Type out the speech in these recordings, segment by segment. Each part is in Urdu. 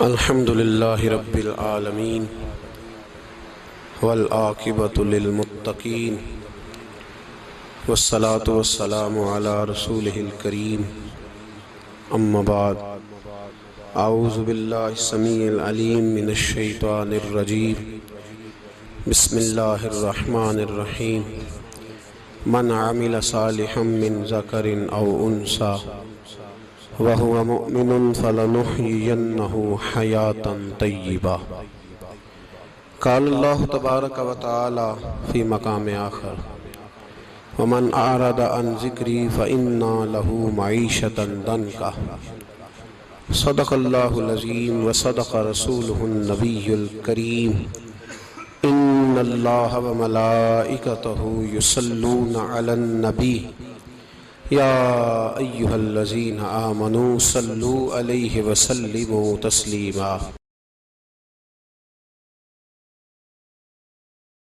الحمد للہ رب العالمین والعاقبۃ للمتقین والصلاة والسلام علی رسولہ الکریم اما بعد اعوذ باللہ السمیع العلیم من الشیطان الرجیم بسم اللہ الرحمن الرحیم من عمل صالحا من ذکر او انثی وَهُوَ مُؤْمِنٌ فَلَنُحْيِيَنَّهُ حَيَاةً طَيِّبَةً قال اللہ تبارک و تعالی فی مقام آخر وَمَنْ أَعْرَضَ عَنْ ذِكْرِي فَإِنَّا لَهُ مَعِيشَةً ضَنْكًا صدق اللہ العظیم وصدق رسولہ النبی الکریم ان اللہ وملائکتہ یصلون علی النبی یا ایہا الذین آمنوا صلوا علیہ وسلموا تسلیما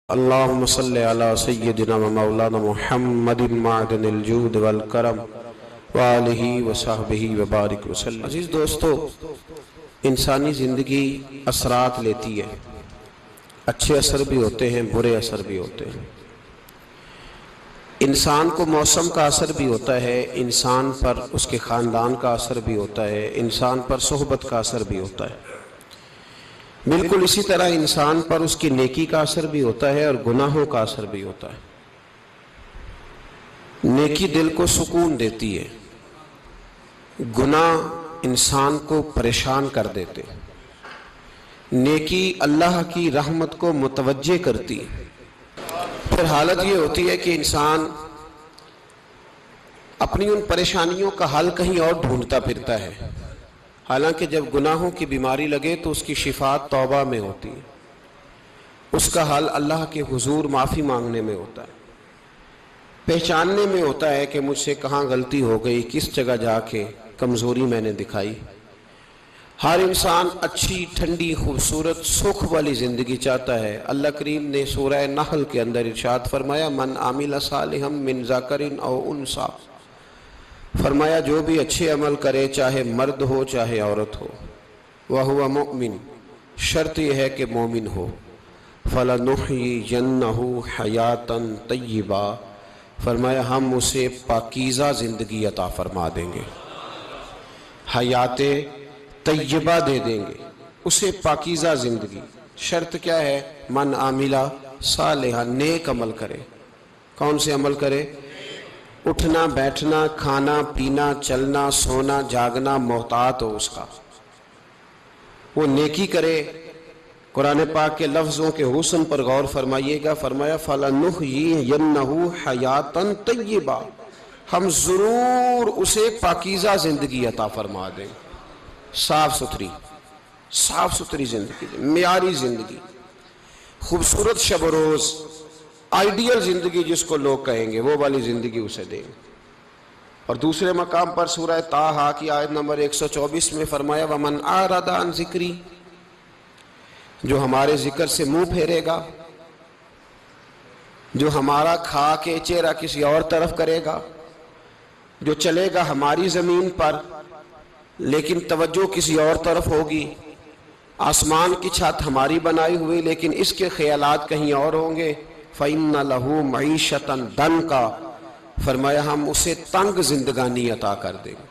اللہم صلی علی سیدنا و مولانا محمد معدن الجود والکرم وآلہ وصحبہ وبارک وسلم۔ عزیز دوستو، انسانی زندگی اثرات لیتی ہے، اچھے اثر بھی ہوتے ہیں، برے اثر بھی ہوتے ہیں۔ انسان کو موسم کا اثر بھی ہوتا ہے، انسان پر اس کے خاندان کا اثر بھی ہوتا ہے، انسان پر صحبت کا اثر بھی ہوتا ہے۔ بالکل اسی طرح انسان پر اس کی نیکی کا اثر بھی ہوتا ہے اور گناہوں کا اثر بھی ہوتا ہے۔ نیکی دل کو سکون دیتی ہے، گناہ انسان کو پریشان کر دیتے۔ نیکی اللہ کی رحمت کو متوجہ کرتی ہے۔ پھر حالت یہ ہوتی ہے کہ انسان اپنی ان پریشانیوں کا حل کہیں اور ڈھونڈتا پھرتا ہے، حالانکہ جب گناہوں کی بیماری لگے تو اس کی شفا توبہ میں ہوتی ہے، اس کا حل اللہ کے حضور معافی مانگنے میں ہوتا ہے، پہچاننے میں ہوتا ہے کہ مجھ سے کہاں غلطی ہو گئی، کس جگہ جا کے کمزوری میں نے دکھائی۔ ہر انسان اچھی، ٹھنڈی، خوبصورت، سکھ والی زندگی چاہتا ہے۔ اللہ کریم نے سورہ نحل کے اندر ارشاد فرمایا من عمل صالحا من ذکر او انثی، فرمایا جو بھی اچھے عمل کرے، چاہے مرد ہو چاہے عورت ہو، وَهُوَ مُؤْمِن، شرط یہ ہے کہ مومن ہو، فَلَنُحْيِيَنَّهُ حَيَاةً طَيِّبَةً، فرمایا ہم اسے پاکیزہ زندگی عطا فرما دیں گے، حیات طیبہ دے دیں گے اسے، پاکیزہ زندگی۔ شرط کیا ہے؟ من عاملہ صالحا، نیک عمل کرے۔ کون سے عمل کرے؟ اٹھنا بیٹھنا، کھانا پینا، چلنا سونا جاگنا محتاط ہو اس کا، وہ نیکی کرے۔ قرآن پاک کے لفظوں کے حسن پر غور فرمائیے گا، فرمایا فَلَنُحْيِيَنَّهُ حَيَاةً طَيِّبَةً، ہم ضرور اسے پاکیزہ زندگی عطا فرما دیں، صاف ستھری زندگی، معیاری زندگی، خوبصورت شب و روز، آئیڈیل زندگی جس کو لوگ کہیں گے، وہ والی زندگی اسے دیں۔ اور دوسرے مقام پر سورہ طٰہٰ کی آیت نمبر 124 میں فرمایا وَمَنْ أَعْرَضَ عَنْ ذِكْرِي، جو ہمارے ذکر سے منہ پھیرے گا، جو ہمارا کھا کے چہرہ کسی اور طرف کرے گا، جو چلے گا ہماری زمین پر لیکن توجہ کسی اور طرف ہوگی، آسمان کی چھت ہماری بنائی ہوئی لیکن اس کے خیالات کہیں اور ہوں گے، فَإِنَّ لَهُ مَعِيشَةً ضَنْكًا، فرمایا ہم اسے تنگ زندگانی عطا کر دیں گے،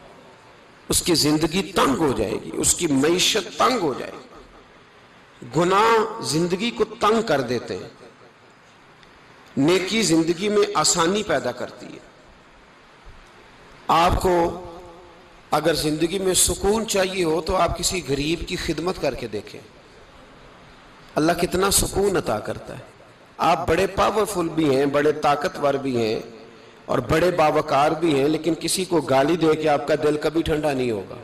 اس کی زندگی تنگ ہو جائے گی، اس کی معیشت تنگ ہو جائے گی۔ گناہ زندگی کو تنگ کر دیتے ہیں، نیکی زندگی میں آسانی پیدا کرتی ہے۔ آپ کو اگر زندگی میں سکون چاہیے ہو تو آپ کسی غریب کی خدمت کر کے دیکھیں، اللہ کتنا سکون عطا کرتا ہے۔ آپ بڑے پاورفل بھی ہیں، بڑے طاقتور بھی ہیں اور بڑے باوقار بھی ہیں، لیکن کسی کو گالی دے کے آپ کا دل کبھی ٹھنڈا نہیں ہوگا،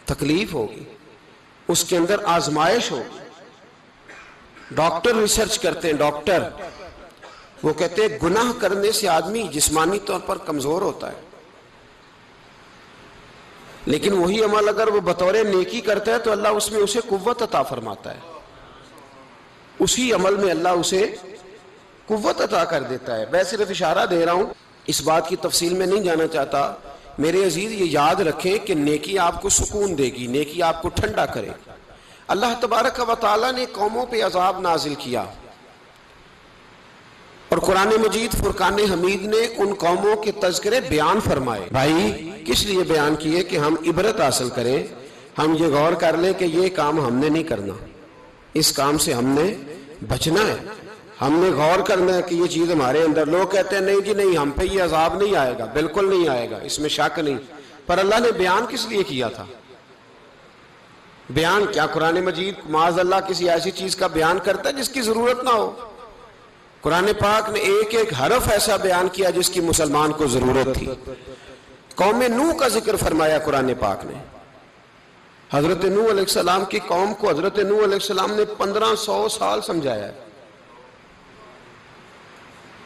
تکلیف ہوگی، اس کے اندر آزمائش ہوگی۔ ڈاکٹر ریسرچ کرتے ہیں، ڈاکٹر وہ کہتے ہیں گناہ کرنے سے آدمی جسمانی طور پر کمزور ہوتا ہے، لیکن وہی عمل اگر وہ بطور نیکی کرتا ہے تو اللہ اس میں اسے قوت عطا فرماتا ہے، اسی عمل میں اللہ اسے قوت عطا کر دیتا ہے۔ میں صرف اشارہ دے رہا ہوں، اس بات کی تفصیل میں نہیں جانا چاہتا۔ میرے عزیز یہ یاد رکھیں کہ نیکی آپ کو سکون دے گی، نیکی آپ کو ٹھنڈا کرے گی۔ اللہ تبارک و تعالیٰ نے قوموں پہ عذاب نازل کیا، اور قرآن مجید فرقان حمید نے ان قوموں کے تذکرے بیان فرمائے۔ بھائی کس لیے بیان کیے؟ کہ ہم عبرت حاصل کریں، ہم یہ غور کر لیں کہ یہ کام ہم نے نہیں کرنا، اس کام سے ہم نے بچنا ہے، ہم نے غور کرنا ہے کہ یہ چیز ہمارے اندر۔ لوگ کہتے ہیں نہیں جی نہیں، ہم پہ یہ عذاب نہیں آئے گا، بالکل نہیں آئے گا، اس میں شک نہیں۔ پر اللہ نے بیان کس لیے کیا تھا؟ بیان کیا قرآن مجید معاذ اللہ کسی ایسی چیز کا بیان کرتا ہے جس کی ضرورت نہ ہو؟ قرآن پاک نے ایک ایک حرف ایسا بیان کیا جس کی مسلمان کو ضرورت تھی۔ قوم نوح کا ذکر فرمایا قرآن پاک نے۔ حضرت نوح علیہ السلام کی قوم کو حضرت نوح علیہ السلام نے 1500 سال سمجھایا ہے۔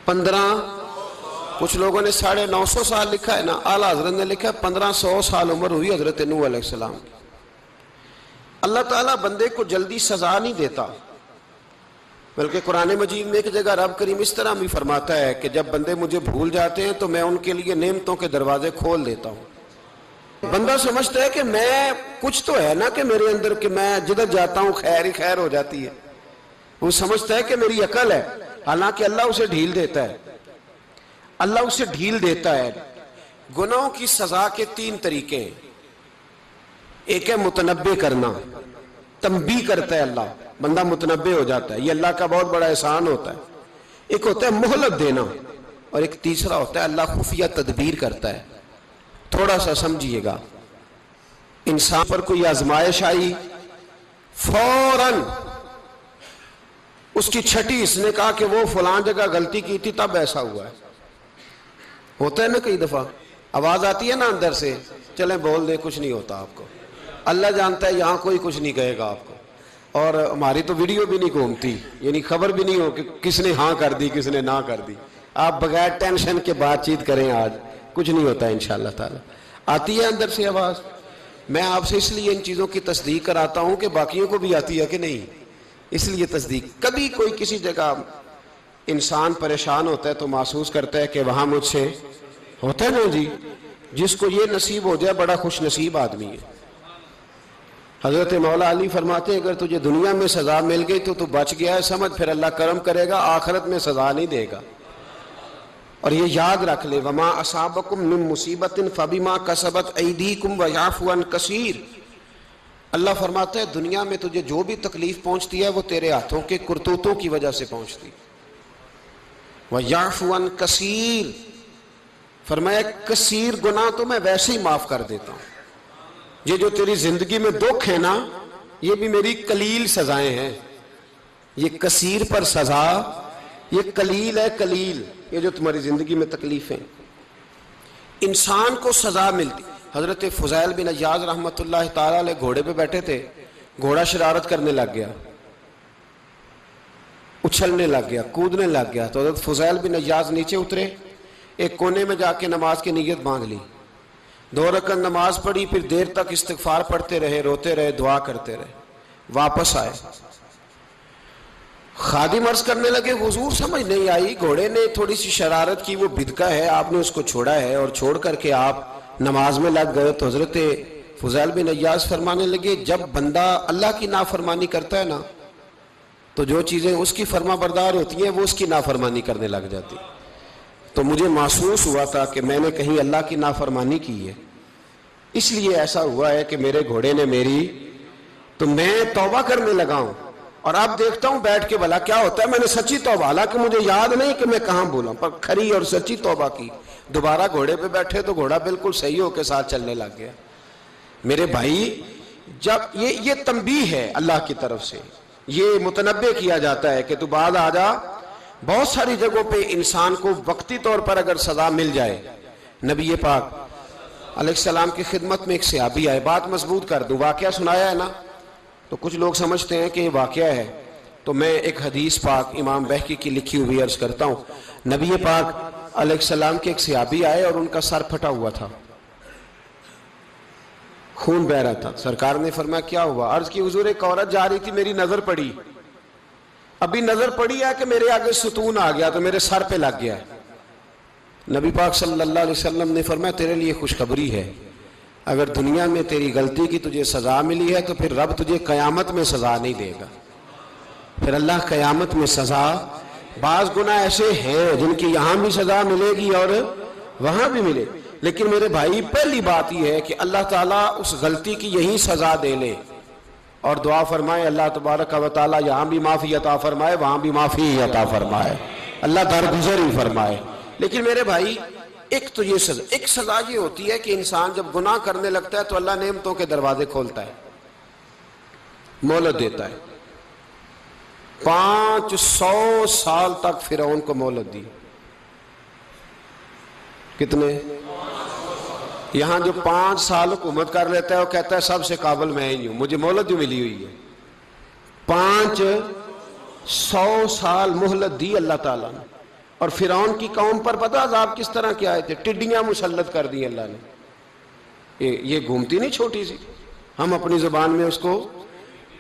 15، کچھ لوگوں نے 950 سال لکھا ہے نا، اعلیٰ حضرت نے لکھا ہے 1500 سال عمر ہوئی حضرت نوح علیہ السلام کی۔ اللہ تعالیٰ بندے کو جلدی سزا نہیں دیتا، بلکہ قرآن مجید میں ایک جگہ رب کریم اس طرح بھی فرماتا ہے کہ جب بندے مجھے بھول جاتے ہیں تو میں ان کے لیے نعمتوں کے دروازے کھول دیتا ہوں۔ بندہ سمجھتا ہے کہ میں کچھ تو ہے نا کہ میرے اندر، کہ میں جدھر جاتا ہوں خیر ہی خیر ہو جاتی ہے، وہ سمجھتا ہے کہ میری عقل ہے، حالانکہ اللہ اسے ڈھیل دیتا ہے۔ اللہ اسے ڈھیل دیتا ہے۔ گناہوں کی سزا کے 3 طریقے ہیں۔ ایک ہے متنبع کرنا، تنبیہ کرتا ہے اللہ، بندہ متنبع ہو جاتا ہے، یہ اللہ کا بہت بڑا احسان ہوتا ہے۔ ایک ہوتا ہے مہلت دینا، اور ایک تیسرا ہوتا ہے اللہ خفیہ تدبیر کرتا ہے۔ تھوڑا سا سمجھیے گا، انسان پر کوئی آزمائش آئی، فوراً اس کی چھٹی اس نے کہا کہ وہ فلاں جگہ غلطی کی تھی تب ایسا ہوا ہے۔ ہوتا ہے نا کئی دفعہ، آواز آتی ہے نا اندر سے، چلیں بول دیں کچھ نہیں ہوتا آپ کو، اللہ جانتا ہے یہاں کوئی کچھ نہیں کہے گا آپ کو، اور ہماری تو ویڈیو بھی نہیں گھومتی، یعنی خبر بھی نہیں ہو کہ کس نے ہاں کر دی کس نے نہ کر دی۔ آپ بغیر ٹینشن کے بات چیت کریں، آج کچھ نہیں ہوتا ہے انشاءاللہ تعالی۔ آتی ہے اندر سے آواز؟ میں آپ سے اس لیے ان چیزوں کی تصدیق کراتا ہوں کہ باقیوں کو بھی آتی ہے کہ نہیں، اس لیے تصدیق۔ کبھی کوئی کسی جگہ انسان پریشان ہوتا ہے تو محسوس کرتا ہے کہ وہاں مجھ سے ہوتا ہے نا جی، جس کو یہ نصیب ہو جائے بڑا خوش نصیب آدمی ہے۔ حضرت مولا علی فرماتے ہیں اگر تجھے دنیا میں سزا مل گئی تو بچ گیا ہے، سمجھ پھر اللہ کرم کرے گا، آخرت میں سزا نہیں دے گا۔ اور یہ یاد رکھ لے، وما اصابکم من مصیبت فبما کسبت ایدیکم ویعفو عن کثیر۔ اللہ فرماتا ہے دنیا میں تجھے جو بھی تکلیف پہنچتی ہے وہ تیرے ہاتھوں کے کرتوتوں کی وجہ سے پہنچتی، ویعفو عن کثیر، فرمایا کثیر گناہ تو میں ویسے ہی معاف کر دیتا ہوں۔ یہ جو تیری زندگی میں دکھ ہے نا، یہ بھی میری قلیل سزائیں ہیں۔ یہ کثیر پر سزا، یہ قلیل ہے، قلیل یہ جو تمہاری زندگی میں تکلیفیں۔ انسان کو سزا ملتی۔ حضرت فضیل بن عیاض رحمۃ اللہ تعالی علیہ گھوڑے پہ بیٹھے تھے، گھوڑا شرارت کرنے لگ گیا، اچھلنے لگ گیا، کودنے لگ گیا، تو حضرت فضیل بن عیاض نیچے اترے، ایک کونے میں جا کے نماز کی نیت باندھ لی، 2 رکعت نماز پڑھی، پھر دیر تک استغفار پڑھتے رہے، روتے رہے، دعا کرتے رہے، واپس آئے۔ خادم عرض کرنے لگے حضور سمجھ نہیں آئی، گھوڑے نے تھوڑی سی شرارت کی، وہ بدکا ہے، آپ نے اس کو چھوڑا ہے اور چھوڑ کر کے آپ نماز میں لگ گئے۔ تو حضرت فضیل بن عیاض فرمانے لگے جب بندہ اللہ کی نافرمانی کرتا ہے نا تو جو چیزیں اس کی فرما بردار ہوتی ہیں وہ اس کی نافرمانی کرنے لگ جاتی۔ تو مجھے محسوس ہوا تھا کہ میں نے کہیں اللہ کی نافرمانی کی ہے، اس لیے ایسا ہوا ہے کہ میرے گھوڑے نے میری، تو میں توبہ کرنے لگا ہوں، اور اب دیکھتا ہوں بیٹھ کے بھلا کیا ہوتا ہے۔ میں نے سچی توبہ، حالانکہ مجھے یاد نہیں کہ میں کہاں بولا، پر کھری اور سچی توبہ کی۔ دوبارہ گھوڑے پہ بیٹھے تو گھوڑا بالکل صحیح ہو کے ساتھ چلنے لگ گیا۔ میرے بھائی جب یہ تنبیہ ہے اللہ کی طرف سے، یہ متنبع کیا جاتا ہے کہ تو بعد آ جا۔ بہت ساری جگہوں پہ انسان کو وقتی طور پر اگر سزا مل جائے، نبی پاک علیہ السلام کی خدمت میں ایک صحابی آئے، بات مضبوط کر دوں، واقعہ سنایا ہے نا تو کچھ لوگ سمجھتے ہیں کہ یہ واقعہ ہے، تو میں ایک حدیث پاک امام بہقی کی لکھی ہوئی عرض کرتا ہوں۔ نبی پاک علیہ السلام کے ایک صحابی آئے اور ان کا سر پھٹا ہوا تھا، خون بہ رہا تھا۔ سرکار نے فرمایا کیا ہوا؟ عرض کی حضور ایک عورت جا رہی تھی، میری نظر پڑی، ابھی نظر پڑی ہے کہ میرے آگے ستون آ گیا تو میرے سر پہ لگ گیا۔ نبی پاک صلی اللہ علیہ وسلم نے فرمایا تیرے لیے خوشخبری ہے، اگر دنیا میں تیری غلطی کی تجھے سزا ملی ہے تو پھر رب تجھے قیامت میں سزا نہیں دے گا. پھر اللہ قیامت میں سزا، بعض گناہ ایسے ہیں جن کی یہاں بھی سزا ملے گی اور وہاں بھی ملے، لیکن میرے بھائی پہلی بات یہ ہے کہ اللہ تعالیٰ اس غلطی کی یہی سزا دے لے اور دعا فرمائے اللہ تبارک و تعالیٰ یہاں بھی معافی عطا فرمائے وہاں بھی معافی عطا فرمائے، اللہ درگزر ہی فرمائے. لیکن میرے بھائی ایک تو یہ سزا، ایک سزا یہ ہوتی ہے کہ انسان جب گناہ کرنے لگتا ہے تو اللہ نعمتوں کے دروازے کھولتا ہے، مہلت دیتا ہے. 500 سال تک فرعون کو مہلت دی. کتنے؟ یہاں جو 5 سال حکومت کر لیتا ہے وہ کہتا ہے سب سے قابل میں ہی ہوں، مجھے مہلت جو ملی ہوئی ہے. 500 سال مہلت دی اللہ تعالیٰ نے. اور فرعون کی قوم پر پتہ عذاب کس طرح کیا آئے تھے؟ ٹڈیاں مسلط کر دی اللہ نے. یہ گھومتی نہیں چھوٹی سی، ہم اپنی زبان میں اس کو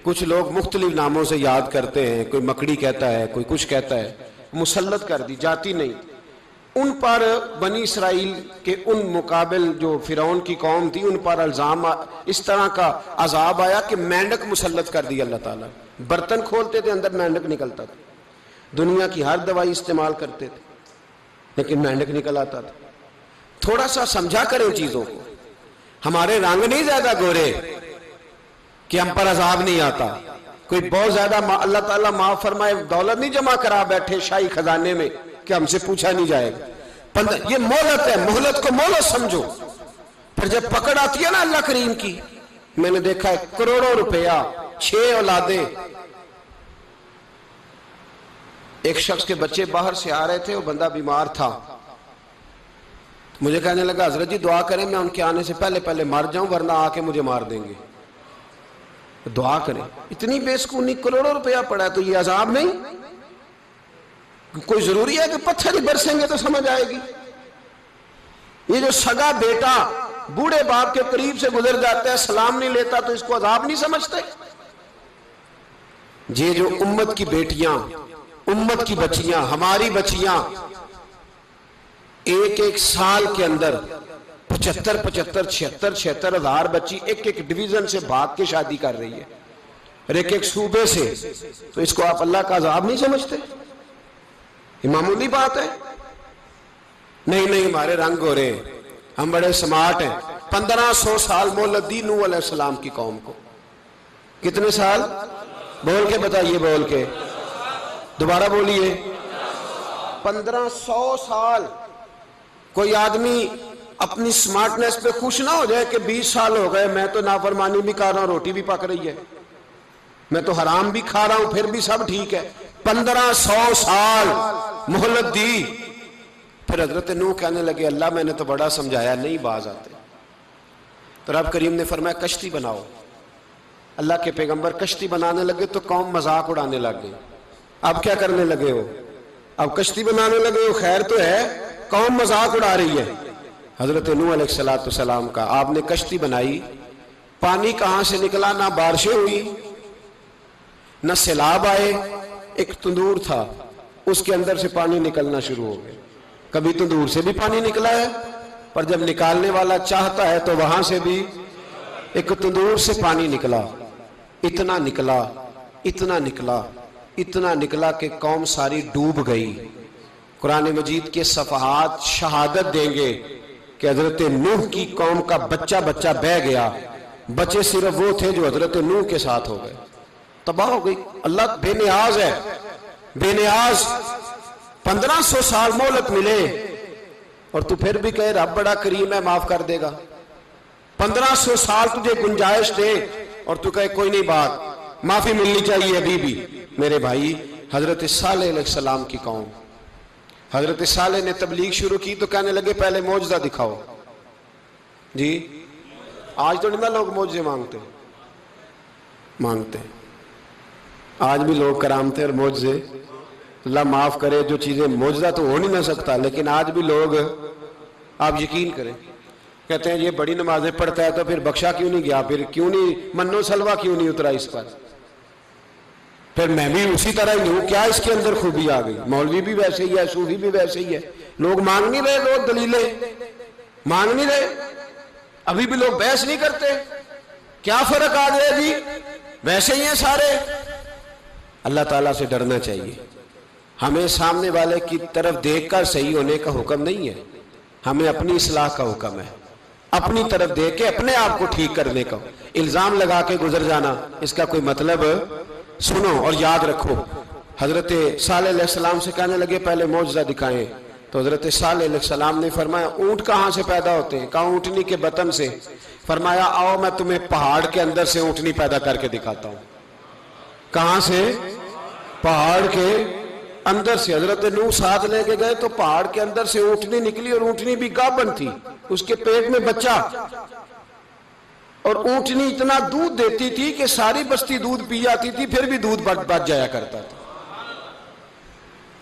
کچھ لوگ مختلف ناموں سے یاد کرتے ہیں، کوئی مکڑی کہتا ہے، کوئی کچھ کہتا ہے. مسلط کر دی، جاتی نہیں. ان پر بنی اسرائیل کے ان مقابل جو فرعون کی قوم تھی ان پر الزام اس طرح کا عذاب آیا کہ مینڈک مسلط کر دی اللہ تعالیٰ. برتن کھولتے تھے اندر مینڈک نکلتا تھا. دنیا کی ہر دوائی استعمال کرتے تھے لیکن مینڈک نکل آتا تھا. تھوڑا سا سمجھا کریں چیزوں کو. ہمارے رنگ نہیں زیادہ گورے کہ ہم پر عذاب نہیں آتا. کوئی بہت زیادہ اللہ تعالیٰ معاف فرمائے دولت نہیں جمع کرا بیٹھے شاہی خزانے میں کہ ہم سے پوچھا نہیں جائے گا. یہ مہلت ہے، مہلت کو مہلت سمجھو. پھر جب پکڑ آتی ہے نا اللہ کریم کی، میں نے دیکھا ہے کروڑوں روپیہ، 6 اولادیں. ایک شخص کے بچے باہر سے آ رہے تھے، وہ بندہ بیمار تھا. مجھے کہنے لگا حضرت جی دعا کریں میں ان کے آنے سے پہلے مر جاؤں ورنہ آ کے مجھے مار دیں گے. دعا کریں. اتنی بے سکونی، کروڑوں روپیہ پڑا ہے تو یہ عذاب نہیں؟ کوئی ضروری ہے کہ پتھر ہی برسیں گے تو سمجھ آئے گی؟ یہ جو سگا بیٹا بوڑھے باپ کے قریب سے گزر جاتا ہے سلام نہیں لیتا تو اس کو عذاب نہیں سمجھتے؟ یہ جو امت کی بیٹیاں، امت کی بچیاں، ہماری بچیاں ایک سال کے اندر 75,000 ہزار بچی ایک ڈویژن سے بھاگ کے شادی کر رہی ہے اور ایک صوبے سے، تو اس کو آپ اللہ کا عذاب نہیں سمجھتے؟ یہ معمولی بات ہے. نہیں ہمارے رنگ ہو رہے ہیں، ہم بڑے سمارٹ ہیں. 1500 سال مہلت دی نوح علیہ السلام کی قوم کو. کتنے سال؟ بول کے بتائیے، بول کے دوبارہ بولیے. 1500 سال. کوئی آدمی اپنی سمارٹنس پہ خوش نہ ہو جائے کہ 20 سال ہو گئے میں تو نافرمانی بھی کر رہا ہوں، روٹی بھی پک رہی ہے، میں تو حرام بھی کھا رہا ہوں پھر بھی سب ٹھیک ہے. 1500 سال مہلت دی. پھر حضرت نوح کہنے لگے اللہ میں نے تو بڑا سمجھایا نہیں باز آتے. تو رب کریم نے فرمایا کشتی بناؤ. اللہ کے پیغمبر کشتی بنانے لگے تو قوم مذاق اڑانے لگ گئی. اب کیا کرنے لگے ہو؟ اب کشتی بنانے لگے ہو، خیر تو ہے، قوم مذاق اڑا رہی ہے. حضرت نوح علیہ السلام کا آپ نے کشتی بنائی، پانی کہاں سے نکلا؟ نہ بارشیں ہوئی نہ سیلاب آئے. ایک تندور تھا اس کے اندر سے پانی نکلنا شروع ہو گیا. کبھی تندور سے بھی پانی نکلا ہے، پر جب نکالنے والا چاہتا ہے تو وہاں سے بھی ایک تندور سے پانی نکلا. اتنا نکلا کہ قوم ساری ڈوب گئی. قرآن مجید کے صفحات شہادت دیں گے کہ حضرت نوح کی قوم کا بچہ بہ گیا. بچے صرف وہ تھے جو حضرت نوح کے ساتھ ہو گئے، تباہ ہو گئی. اللہ بے نیاز ہے، بے نیاز. 1500 سال مہلت ملے اور تو پھر بھی کہے رب بڑا کریم ہے معاف کر دے گا. 1500 سال تجھے گنجائش دے اور تو کہے کوئی نہیں بات معافی ملنی چاہیے ابھی بھی. میرے بھائی حضرت صالح علیہ السلام کی قوم، حضرت صالح نے تبلیغ شروع کی تو کہنے لگے پہلے معجزہ دکھاؤ. جی آج تو نہیں لوگ معجزے مانگتے ہیں. آج بھی لوگ کرامتے اور معجزے، اللہ معاف کرے جو چیزیں معجزہ تو ہو نہیں نہ سکتا، لیکن آج بھی لوگ، آپ یقین کریں، کہتے ہیں یہ بڑی نمازیں پڑھتا ہے تو پھر بخشا کیوں نہیں گیا، پھر کیوں نہیں منو سلوا کیوں نہیں اترا اس پر، پھر میں بھی اسی طرح ہی ہوں، کیا اس کے اندر خوبی آ گئی؟ مولوی بھی ویسے ہی ہے، صوفی بھی ویسے ہی ہے. لوگ مانگ نہیں رہے، لوگ دلیلیں مانگ نہیں رہے. ابھی بھی لوگ بحث نہیں کرتے، کیا فرق آ گیا جی، ویسے ہی ہیں سارے۔ اللہ تعالیٰ سے ڈرنا چاہیے۔ ہمیں سامنے والے کی طرف دیکھ کر صحیح ہونے کا حکم نہیں ہے، ہمیں اپنی اصلاح کا حکم ہے، اپنی طرف دیکھ کے اپنے آپ کو ٹھیک کرنے کا۔ الزام لگا کے گزر جانا، اس کا کوئی مطلب سنو اور یاد رکھو۔ حضرت صالح علیہ السلام سے کہنے لگے پہلے معجزہ دکھائیں، تو حضرت صالح علیہ السلام نے فرمایا اونٹ کہاں سے پیدا ہوتے ہیں؟ کہا اونٹنی کے بطن سے۔ فرمایا آؤ میں تمہیں پہاڑ کے اندر سے اونٹنی پیدا کر کے دکھاتا ہوں۔ کہاں سے؟ پہاڑ کے اندر سے۔ حضرت نوح ساتھ لے کے گئے تو پہاڑ کے اندر سے اونٹنی نکلی، اور اونٹنی بھی گابن تھی، اس کے پیٹ میں بچہ، اور اونٹنی اتنا دودھ دیتی تھی کہ ساری بستی دودھ پی جاتی تھی، پھر بھی دودھ بچ جایا کرتا تھا۔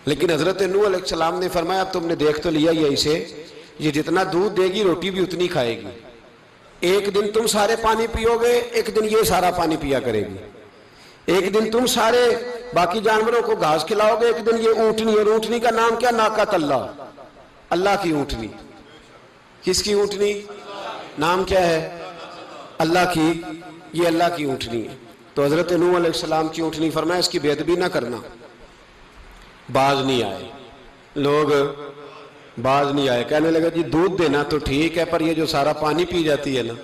لیکن حضرت نوح علیہ السلام نے فرمایا اب تم نے دیکھ تو لیا یہ اسے، یہ جتنا دودھ دے گی روٹی بھی اتنی کھائے گی، ایک دن تم سارے پانی پیو گے، ایک دن یہ سارا پانی پیا کرے گی، ایک دن تم سارے باقی جانوروں کو گھاس کھلاؤ گے، ایک دن یہ اونٹنی، اور اونٹنی کا نام کیا؟ ناقۃ اللہ، اللہ کی اونٹنی۔ کس کی اونٹنی؟ نام کیا ہے؟ اللہ کی، یہ اللہ کی اونٹنی ہے۔ تو حضرت نوح علیہ السلام کی اونٹنی فرمایا اس کی بے ادبی نہ کرنا۔ باز نہیں آئے لوگ، باز نہیں آئے، کہنے لگا جی دودھ دینا تو ٹھیک ہے، پر یہ جو سارا پانی پی جاتی ہے نا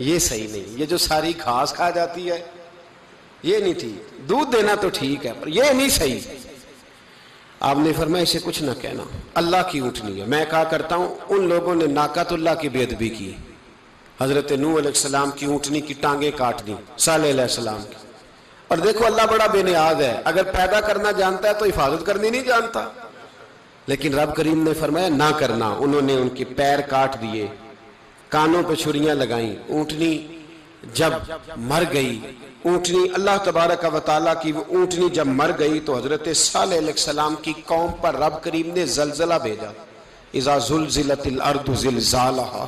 یہ صحیح نہیں، یہ جو ساری گھاس کھا جاتی ہے یہ نہیں ٹھیک، دودھ دینا تو ٹھیک ہے پر یہ نہیں صحیح۔ آپ نے فرمایا اسے کچھ نہ کہنا، اللہ کی اونٹنی ہے۔ میں کہا کرتا ہوں ان لوگوں نے ناقۃ اللہ کی بے ادبی کی، حضرت نوح علیہ السلام کی اونٹنی کی ٹانگیں کاٹ دی، صالح علیہ السلام کی۔ اور دیکھو اللہ بڑا بے نیاز ہے، اگر پیدا کرنا جانتا ہے تو حفاظت کرنی نہیں جانتا، لیکن رب کریم نے فرمایا نہ کرنا۔ انہوں نے ان کے پیر کاٹ دیے، کانوں پہ چھریاں لگائیں۔ اونٹنی جب مر گئی، اونٹنی اللہ تبارک و تعالیٰ کی وہ اونٹنی جب مر گئی تو حضرت صالح علیہ السلام کی قوم پر رب کریم نے زلزلہ بھیجا۔ اذا زلزلت الارض زلزالہا،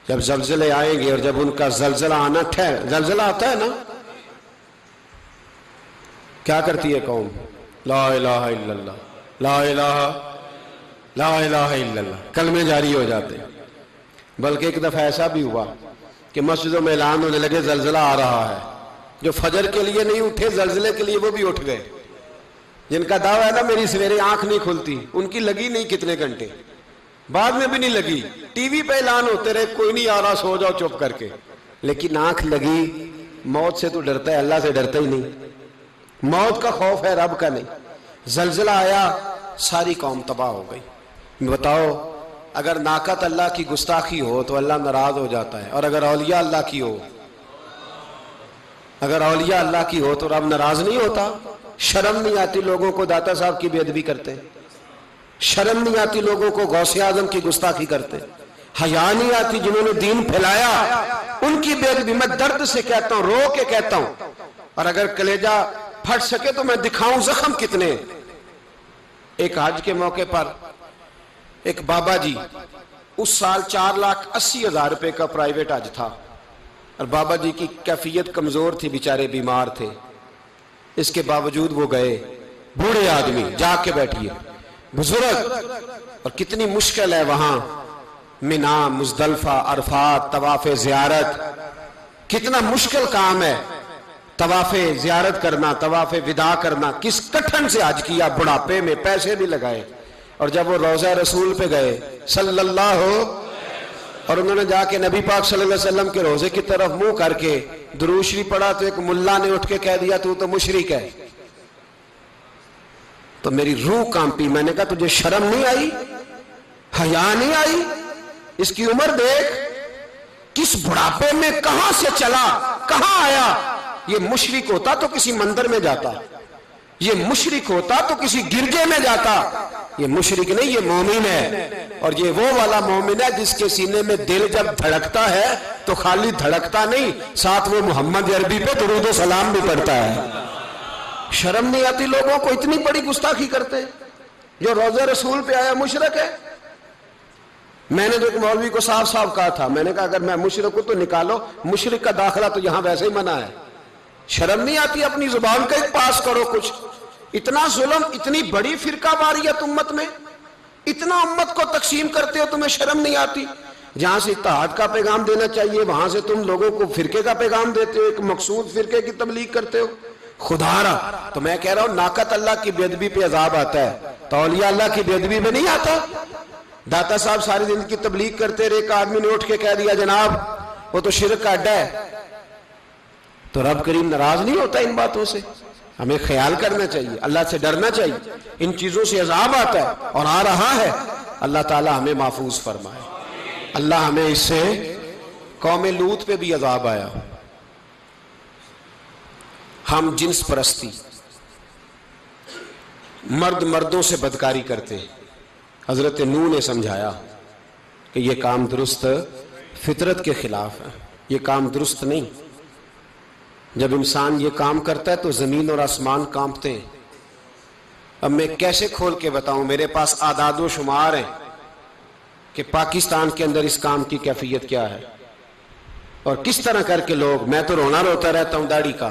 جب زلزلے آئیں گے اور جب ان کا زلزلہ آنا زلزلہ آتا ہے نا، کیا کرتی ہے قوم؟ لا الہ الا اللہ، لا الہ الا اللہ، کلمے جاری ہو جاتے ہیں۔ بلکہ ایک دفعہ ایسا بھی ہوا کہ مسجدوں میں اعلان ہونے لگے زلزلہ آ رہا ہے، جو فجر کے لیے نہیں اٹھے زلزلے کے لیے وہ بھی اٹھ گئے، جن کا دعویٰ ہے نا میری سویرے آنکھ نہیں کھلتی، ان کی لگی نہیں کتنے گھنٹے، بعد میں بھی نہیں لگی، ٹی وی پہ اعلان ہوتے رہے کوئی نہیں آ رہا سو جاؤ چپ کر کے، لیکن آنکھ لگی۔ موت سے تو ڈرتا ہے، اللہ سے ڈرتا ہی نہیں، موت کا خوف ہے رب کا نہیں۔ زلزلہ آیا، ساری قوم تباہ ہو گئی۔ بتاؤ اگر ناقۃ اللہ کی گستاخی ہو تو اللہ ناراض ہو جاتا ہے، اور اگر اولیاء اللہ کی ہو، اگر اولیاء اللہ کی ہو تو رب ناراض نہیں ہوتا؟ شرم نہیں آتی لوگوں کو داتا صاحب کی بے ادبی کرتے، شرم نہیں آتی لوگوں کو غوث اعظم کی گستاخی کرتے، حیا نہیں آتی جنہوں نے دین پھیلایا ان کی بے ادبی؟ میں درد سے کہتا ہوں، رو کے کہتا ہوں، اور اگر کلیجہ پھٹ سکے تو میں دکھاؤں زخم کتنے۔ ایک حج کے موقع پر ایک بابا جی، اس سال 4,80,000 روپے کا پرائیویٹ حج تھا، اور بابا جی کی کیفیت کمزور تھی، بیچارے بیمار تھے، اس کے باوجود وہ گئے۔ بوڑھے آدمی، جا کے بیٹھیے، بزرگ، اور کتنی مشکل ہے وہاں منا، مزدلفہ، عرفات، طواف زیارت، کتنا مشکل کام ہے طواف زیارت کرنا، طواف وداع کرنا۔ کس کٹھن سے حج کیا، بڑھاپے میں پیسے بھی لگائے، اور جب وہ روضہ رسول پہ گئے صلی اللہ، اور انہوں نے جا کے نبی پاک صلی اللہ علیہ وسلم کے روضے کی طرف منہ کر کے درود شریف پڑھا تو ایک ملا نے اٹھ کے کہہ دیا تو مشرک ہے۔ تو میری روح کانپی، میں نے کہا تجھے شرم نہیں آئی، حیا نہیں آئی؟ اس کی عمر دیکھ، کس بڑھاپے میں کہاں سے چلا، کہاں آیا۔ یہ مشرک ہوتا تو کسی مندر میں جاتا، یہ مشرک ہوتا تو کسی گرجے میں جاتا، یہ مشرک نہیں، یہ مومن ہے، اور یہ وہ والا مومن ہے جس کے سینے میں دل جب دھڑکتا ہے تو خالی دھڑکتا نہیں، ساتھ وہ محمد عربی پہ درود و سلام بھی پڑھتا ہے۔ شرم نہیں آتی لوگوں کو؟ اتنی بڑی گستاخی کرتے، جو روضہ رسول پہ آیا مشرک ہے۔ میں نے تو ایک مولوی کو صاف صاف کہا تھا، میں نے کہا اگر میں مشرک ہوں تو نکالو، مشرک کا داخلہ تو یہاں ویسے ہی منع ہے۔ شرم نہیں آتی؟ اپنی زبان کا ایک پاس کرو کچھ۔ اتنا ظلم، اتنی بڑی فرقہ واریت امت میں، اتنا امت کو تقسیم کرتے ہو، تمہیں شرم نہیں آتی؟ جہاں سے اتحاد کا پیغام دینا چاہیے وہاں سے تم لوگوں کو فرقے کا پیغام دیتے ہو، ایک مقصود فرقے کی تبلیغ کرتے ہو. خدا را تو میں کہہ رہا ہوں ناقت اللہ کی بے ادبی پہ عذاب آتا ہے تو اولیاء اللہ کی بے ادبی پہ نہیں آتا. داتا صاحب ساری زندگی کی تبلیغ کرتے رہے، ایک آدمی نے اٹھ کے کہہ دیا جناب وہ تو شرک کا اڈا ہے، تو رب کریم ناراض نہیں ہوتا ان باتوں سے؟ ہمیں خیال کرنا چاہیے، اللہ سے ڈرنا چاہیے. ان چیزوں سے عذاب آتا ہے اور آ رہا ہے. اللہ تعالی ہمیں محفوظ فرمائے. اللہ ہمیں اس سے، قوم لوط پہ بھی عذاب آیا. ہم جنس پرستی، مرد مردوں سے بدکاری کرتے. حضرت نوح نے سمجھایا کہ یہ کام درست فطرت کے خلاف ہے، یہ کام درست نہیں. جب انسان یہ کام کرتا ہے تو زمین اور آسمان کانپتے ہیں. اب میں کیسے کھول کے بتاؤں، میرے پاس اعداد و شمار ہیں کہ پاکستان کے اندر اس کام کی کیفیت کیا ہے اور کس طرح کر کے لوگ، میں تو رونا روتا رہتا ہوں داڑھی کا.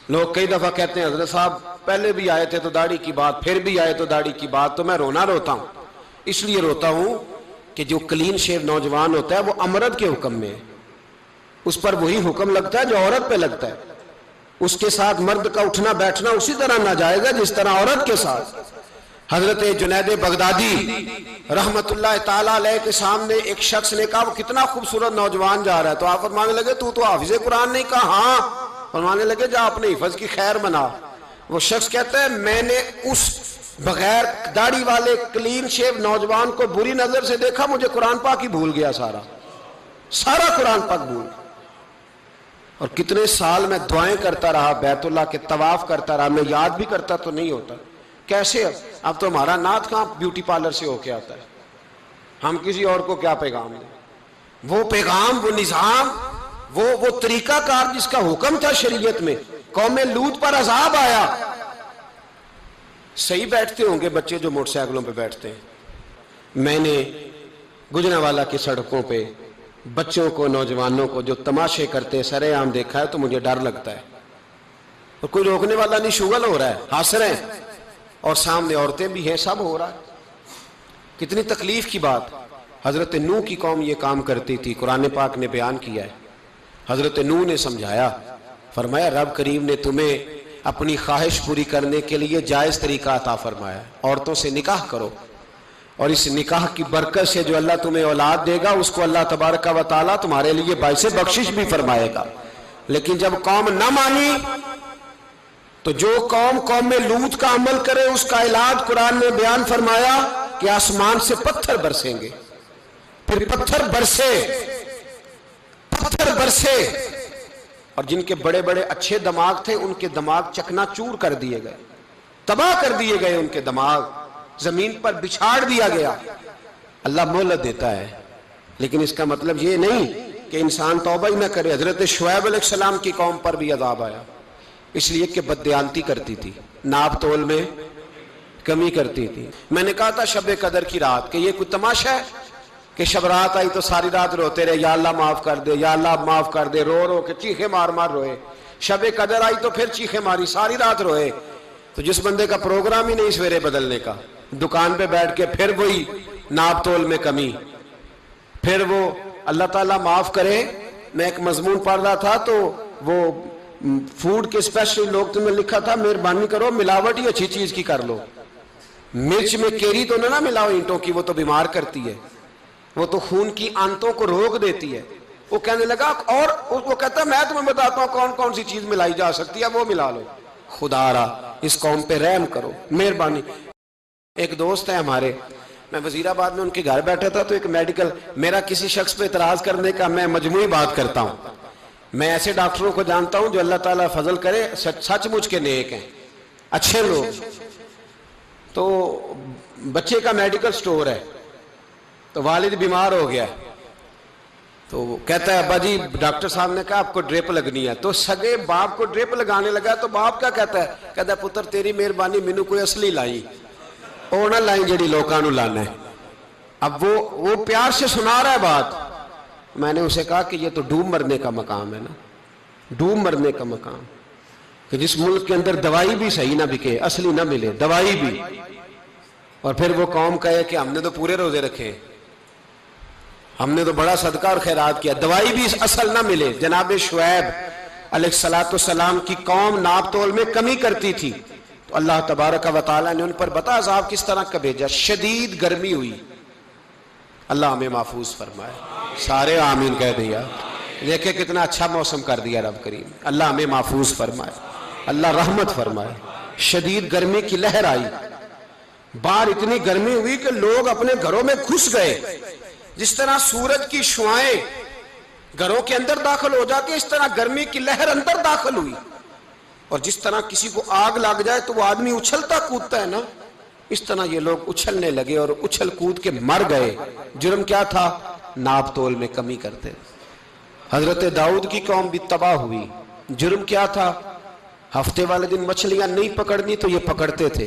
لوگ کئی دفعہ کہتے ہیں حضرت صاحب پہلے بھی آئے تھے تو داڑھی کی بات، پھر بھی آئے تو داڑھی کی بات. تو میں رونا روتا ہوں، اس لیے روتا ہوں کہ جو کلین شیو نوجوان ہوتا ہے وہ امرد کے حکم میں ہے، اس پر وہی حکم لگتا ہے جو عورت پہ لگتا ہے. اس کے ساتھ مرد کا اٹھنا بیٹھنا اسی طرح ناجائز ہے جس طرح عورت کے ساتھ. حضرت جنید بغدادی رحمت اللہ تعالیٰ علیہ کے سامنے ایک شخص نے کہا وہ کتنا خوبصورت نوجوان جا رہا ہے، تو آپ فرمانے لگے تو حافظ قرآن نہیں؟ کہا ہاں. فرمانے لگے جا اپنے حفظ کی خیر بنا. وہ شخص کہتا ہے میں نے اس بغیر داڑھی والے کلین شیو نوجوان کو بری نظر سے دیکھا، مجھے قرآن پاک ہی بھول گیا، سارا قرآن پاک بھول گیا. اور کتنے سال میں دعائیں کرتا رہا، بیت اللہ کے طواف کرتا رہا، میں یاد بھی کرتا تو نہیں ہوتا. کیسے اب تو ہمارا نعت کہاں بیوٹی پارلر سے ہو کے آتا ہے، ہم کسی اور کو کیا پیغام دیں؟ وہ پیغام، وہ نظام، وہ طریقہ کار جس کا حکم تھا شریعت میں. قوم لوط پر عذاب آیا. صحیح بیٹھتے ہوں گے بچے جو موٹر سائیکلوں پہ بیٹھتے ہیں. میں نے گجرانوالہ کی سڑکوں پہ بچوں کو، نوجوانوں کو جو تماشے کرتے سرے عام دیکھا ہے تو مجھے ڈر لگتا ہے. اور کوئی روکنے والا نہیں، شغل ہو رہا ہے، ہنس رہے ہیں اور سامنے عورتیں بھی ہیں، سب ہو رہا ہے. کتنی تکلیف کی بات. حضرت نوح کی قوم یہ کام کرتی تھی، قرآن پاک نے بیان کیا ہے. حضرت نوح نے سمجھایا، فرمایا رب کریم نے تمہیں اپنی خواہش پوری کرنے کے لیے جائز طریقہ عطا فرمایا، عورتوں سے نکاح کرو، اور اس نکاح کی برکت سے جو اللہ تمہیں اولاد دے گا اس کو اللہ تبارک و تعالیٰ تمہارے لیے باعث بخشش بھی فرمائے گا. لیکن جب قوم نہ مانی تو جو قوم میں لوط کا عمل کرے اس کا علاج قرآن نے بیان فرمایا کہ آسمان سے پتھر برسیں گے. پھر پتھر برسے اور جن کے بڑے بڑے اچھے دماغ تھے ان کے دماغ چکنا چور کر دیے گئے، تباہ کر دیے گئے، ان کے دماغ زمین پر بچھاڑ دیا گیا. اللہ مہلت دیتا ہے لیکن اس کا مطلب یہ نہیں کہ انسان توبہ ہی نہ کرے. حضرت شعیب علیہ السلام کی قوم پر بھی عذاب آیا، اس لیے کہ بددیانتی کرتی تھی، ناپ تول میں کمی کرتی تھی. میں نے کہا تھا شب قدر کی رات کہ یہ کوئی تماشا ہے کہ شب رات آئی تو ساری رات روتے رہے یا اللہ معاف کر دے، یا اللہ معاف کر دے، رو رو کے چیخے مار مار روئے. شب قدر آئی تو پھر چیخے ماری، ساری رات روئے. تو جس بندے کا پروگرام ہی نہیں سویرے بدلنے کا، دکان پہ بیٹھ کے پھر وہی ناپ تول میں کمی، پھر وہ اللہ تعالیٰ معاف کرے. میں ایک مضمون پڑھ رہا تھا تو وہ فوڈ کے اسپیشل لوگ تمہیں لکھا تھا مہربانی کرو ملاوٹ ہی اچھی چیز کی کر لو، مرچ میں کیری تو نہ ملاؤ اینٹوں کی، وہ تو بیمار کرتی ہے، وہ تو خون کی آنتوں کو روک دیتی ہے. وہ کہنے لگا، اور وہ کہتا ہے میں تمہیں بتاتا ہوں کون کون سی چیز ملائی جا سکتی ہے، وہ ملا لو. خدا را اس قوم پہ رحم کرو، مہربانی. ایک دوست ہے ہمارے، میں وزیر آباد میں ان کے گھر بیٹھا تھا تو ایک میڈیکل، میرا کسی شخص پہ اعتراض کرنے کا میں مجموعی بات کرتا ہوں. میں ایسے ڈاکٹروں کو جانتا ہوں جو اللہ تعالیٰ فضل کرے سچ مچ کے نیک ہیں، اچھے لوگ. تو بچے کا میڈیکل سٹور ہے تو والد بیمار ہو گیا تو وہ کہتا ہے ابا جی ڈاکٹر صاحب نے کہا آپ کو ڈرپ لگنی ہے. تو سگے باپ کو ڈرپ لگانے لگا تو باپ کیا کہتا ہے پتر تیری مہربانی مینو کوئی اصلی لائی، وہ نہ لائیں جڑی لوکاں نو لانا ہے. اب وہ پیار سے سنا رہا ہے بات. میں نے اسے کہا کہ یہ تو ڈوب مرنے کا مقام ہے نا، ڈوب مرنے کا مقام، کہ جس ملک کے اندر دوائی بھی صحیح نہ بکے، اصلی نہ ملے دوائی بھی، اور پھر وہ قوم کہے کہ ہم نے تو پورے روزے رکھے. ہم نے تو بڑا صدقہ اور خیرات کیا، دوائی بھی اصل نہ ملے۔ جناب شعیب علیہ السلام کی قوم ناپ تول میں کمی کرتی تھی، تو اللہ تبارک و تعالیٰ نے ان پر بتا عذاب کس طرح کا بھیجا، شدید گرمی ہوئی۔ اللہ ہمیں محفوظ فرمائے، سارے آمین کہہ دیا۔ دیکھیں کتنا اچھا موسم کر دیا رب کریم، اللہ ہمیں محفوظ فرمائے، اللہ رحمت فرمائے۔ شدید گرمی کی لہر آئی، باہر اتنی گرمی ہوئی کہ لوگ اپنے گھروں میں گھس گئے۔ جس طرح سورج کی شعائیں گھروں کے اندر داخل ہو جاتی ہے، اس طرح گرمی کی لہر اندر داخل ہوئی، اور جس طرح کسی کو آگ لگ جائے تو وہ آدمی اچھلتا کودتا ہے نا، اس طرح یہ لوگ اچھلنے لگے اور اچھل کود کے مر گئے۔ جرم کیا تھا؟ ناپ تول میں کمی کرتے۔ حضرت داؤد کی قوم بھی تباہ ہوئی، جرم کیا تھا؟ ہفتے والے دن مچھلیاں نہیں پکڑنی تو یہ پکڑتے تھے۔